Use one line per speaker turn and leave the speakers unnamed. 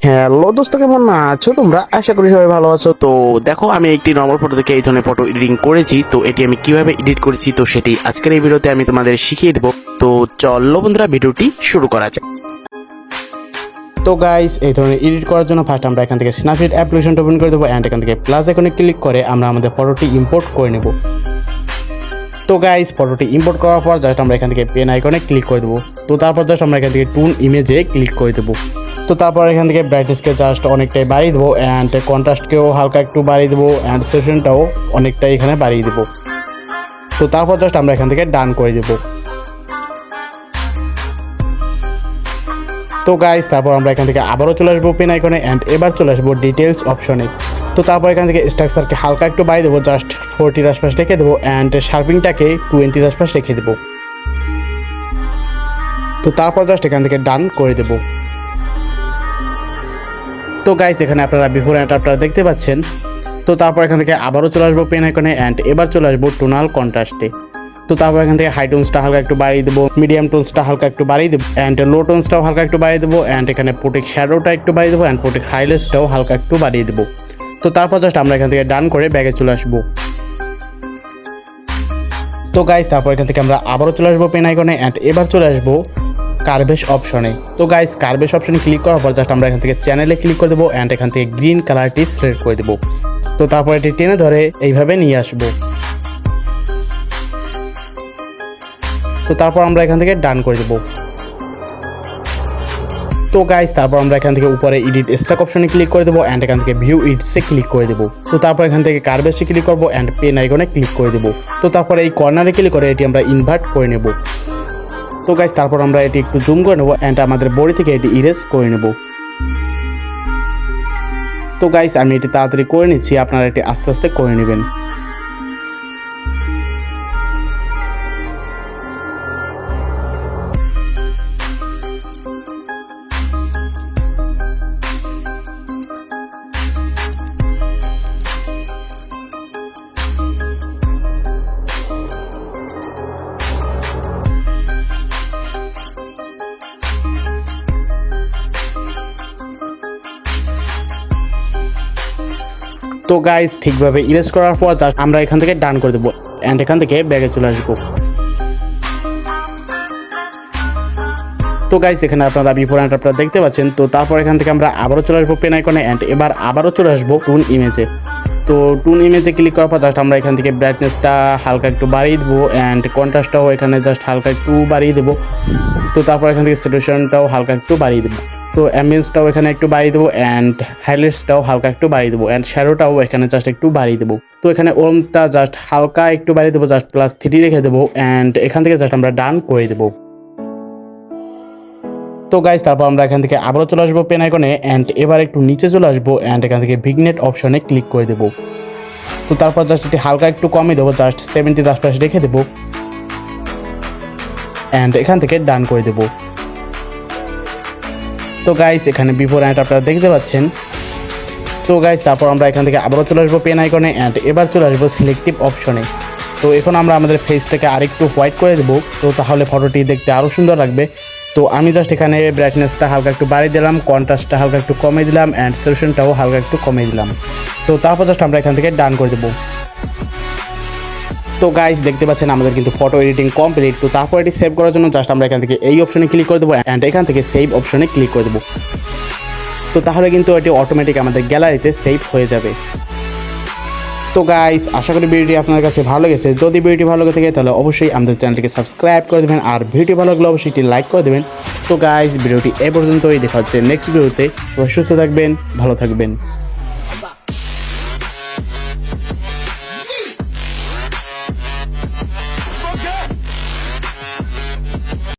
Hello দোস্ত, কেমন আছো তোমরা? আশা করি সবাই ভালো আছো। তো দেখো, আমি একটি নর্মাল ফটো থেকে এই ধরনের ফটো এডিটিং করেছি। তো এটি আমি কিভাবে এডিট করেছি তো সেটি আজকের এই ভিডিওতে আমি তোমাদের শিখিয়ে দেবো। তো চলো বন্ধুরা, ভিডিওটি শুরু করা যাক। তো গাইস, এই ধরনের এডিট করার জন্য ফার্স্ট আমরা এখান থেকে স্ন্যাপসিড অ্যাপ্লিকেশনটা ওপেন করে দেবো অ্যান্ড এখান থেকে প্লাস আইকনে ক্লিক করে আমরা আমাদের ফটোটি ইম্পোর্ট করে নেব। তো গাইস, ফটোটি ইম্পোর্ট করার পর জাস্ট আমরা এখান থেকে পেন আইকনে ক্লিক করে দেবো। তো তারপর জাস্ট আমরা এখান থেকে টুন ইমেজে ক্লিক করে দেবো। তো তারপর এখান থেকে ব্রাইটনেসকে জাস্ট অনেকটাই বাড়িয়ে দেবো অ্যান্ড কন্ট্রাস্টকেও হালকা একটু বাড়িয়ে দেবো অ্যান্ড সেশনটাও অনেকটাই এখানে বাড়িয়ে দেবো। তো তারপর জাস্ট আমরা এখান থেকে ডান করে দেবো। তো গাইস, তারপর আমরা এখান থেকে আবারও চলে আসবো পেন আইকনে অ্যান্ড এবার চলে আসবো ডিটেলস অপশনে। তো তারপর এখান থেকে স্ট্রাকচারকে হালকা একটু বাড়িয়ে দেবো, জাস্ট 40 আশপাশ রেখে দেবো অ্যান্ড শার্পিংটাকে 20 আশপাশ রেখে দেবো। তো তারপর জাস্ট এখান থেকে ডান করে দেবো। তো গাইস, এখানে আপনারা বিফোর অ্যান্ড আফটার দেখতে পাচ্ছেন। তো তারপর এখান থেকে আবারও চলে আসবো পেন আইকনে অ্যান্ড এবার চলে আসবো টোনাল কন্ট্রাস্টে। তো তারপর এখান থেকে হাই টোনসটা হালকা একটু বাড়িয়ে দেবো, মিডিয়াম টোনসটা হালকা একটু বাড়িয়ে দেবো অ্যান্ড লো টোনসটাও হালকা একটু বাড়িয়ে দেবো অ্যান্ড এখানে প্রোটেক্ট শ্যাডোটা একটু বাড়িয়ে দেবো অ্যান্ড প্রোটেক্ট হাইলাইটসটাও হালকা একটু বাড়িয়ে দেবো। তো তারপর জাস্ট আমরা এখান থেকে ডান করে ব্যাগে চলে আসবো। তো গাইস, তারপর এখান থেকে আমরা আবারও চলে আসবো পেন আইকনে অ্যান্ড এবার চলে আসবো কার্ভেশ অপশনে। তো গাইস, কার্ভেশ অপশনে ক্লিক করার পর জাস্ট আমরা এখান থেকে চ্যানেলে ক্লিক করে দেবো অ্যান্ড এখান থেকে গ্রিন কালারটি সিলেক্ট করে দেবো। তো তারপর এটি টেনে ধরে এইভাবে নিয়ে আসবো। তো তারপর আমরা এখান থেকে ডান করে দেবো। তো গাইস, তারপর আমরা এখান থেকে উপরে এডিট স্ট্যাক অপশনে ক্লিক করে দেবো অ্যান্ড এখান থেকে ভিউ ইটসে ক্লিক করে দেবো। তো তারপর এখান থেকে কার্ভেশে ক্লিক করবো অ্যান্ড পেন আইকনে ক্লিক করে দেবো। তো তারপর এই কর্নারে ক্লিক করে এটি আমরা ইনভার্ট করে নেব। তো গাইস, তারপর আমরা এটি একটু জুম করে নেবো অ্যান্ড আমাদের বডি থেকে এটি ইরেজ করে নেব। তো গাইস, আমি এটি তাড়াতাড়ি করে নিচ্ছি, আপনারা এটি আস্তে আস্তে করে নেবেন। তো গাইস, ঠিকভাবে ইরেজ করার পর জাস্ট আমরা এখান থেকে ডান করে দেবো অ্যান্ড এখান থেকে ব্যাগে চলে আসবো। তো গাইস, এখানে আপনারা বিফোর অ্যান্ড আফটার দেখতে পাচ্ছেন। তো তারপর এখান থেকে আমরা আবারও চলে আসবো পেন আইকনে অ্যান্ড এবার আবারও চলে আসবো টুন ইমেজে। তো টুন ইমেজে ক্লিক করার পর জাস্ট আমরা এখান থেকে ব্রাইটনেসটা হালকা একটু বাড়িয়ে দেবো অ্যান্ড কন্ট্রাস্টটাও এখানে জাস্ট হালকা একটু বাড়িয়ে দেবো। তো তারপর এখান থেকে স্যাচুরেশনটাও হালকা একটু বাড়িয়ে দেবো। তো অ্যাম্বিয়েন্সটাও এখানে একটু বাড়িয়ে দেবো অ্যান্ড হাইলাইটসটাও হালকা একটু বাড়িয়ে দেবো অ্যান্ড শ্যাডোটাও এখানে জাস্ট একটু বাড়িয়ে দেবো। তো এখানে ওমটা জাস্ট হালকা একটু বাড়িয়ে দেবো, জাস্ট +3 রেখে দেবো অ্যান্ড এখান থেকে জাস্ট আমরা ডান করে দেবো। তো গাইস, তারপর আমরা এখান থেকে আবারও চলে আসবো পেন আইকনে অ্যান্ড এবার একটু নিচে চলে আসবো অ্যান্ড এখান থেকে ভিগনেট অপশনে ক্লিক করে দেবো। তো তারপর জাস্ট এটি হালকা একটু কমিয়ে দেবো, জাস্ট 70 আশপাশ রেখে দেবো অ্যান্ড এখান থেকে ডান করে দেবো। তো গাইস, এখানে বিফোর অ্যান্ড আপনারা দেখতে পাচ্ছেন। তো গাইস, তারপর আমরা এখান থেকে আবারও চলে আসবো পেন আইকনে অ্যান্ড এবার চলে আসবো সিলেক্টিভ অপশনে। তো এখন আমরা আমাদের ফেসটাকে আরেকটু হোয়াইট করে দেবো, তো তাহলে ফটোটি দেখতে আরও সুন্দর লাগবে। তো আমি জাস্ট এখানে ব্রাইটনেসটা হালকা একটু বাড়িয়ে দিলাম, কন্ট্রাস্টটা হালকা একটু কমিয়ে দিলাম অ্যান্ড স্যাচুরেশনটাও হালকা একটু কমিয়ে দিলাম। তো তারপর জাস্ট আমরা এখান থেকে ডান করে দেবো। তো গাইস, দেখতে পাচ্ছেন আমাদের কিন্তু ফটো এডিটিং কমপ্লিট। তো তারপর এটি সেভ করার জন্য জাস্ট আমরা এখান থেকে এই অপশনে ক্লিক করে দেবো অ্যান্ড এখান থেকে সেভ অপশনে ক্লিক করে দেবো। তো তাহলে কিন্তু এটি অটোমেটিক আমাদের গ্যালারিতে সেভ হয়ে যাবে। তো গাইস, আশা করি ভিডিওটি আপনার কাছে ভালো লেগেছে। যদি ভিডিওটি ভালো লেগে থাকে তাহলে অবশ্যই আমাদের চ্যানেলটিকে সাবস্ক্রাইব করে দেবেন আর ভিডিও ভালো লাগলে অবশ্যই একটি লাইক করে দেবেন। তো গাইস, ভিডিওটি এই পর্যন্তই, দেখা হচ্ছে নেক্সট ভিডিওতে। সবাই সুস্থ থাকবেন, ভালো থাকবেন।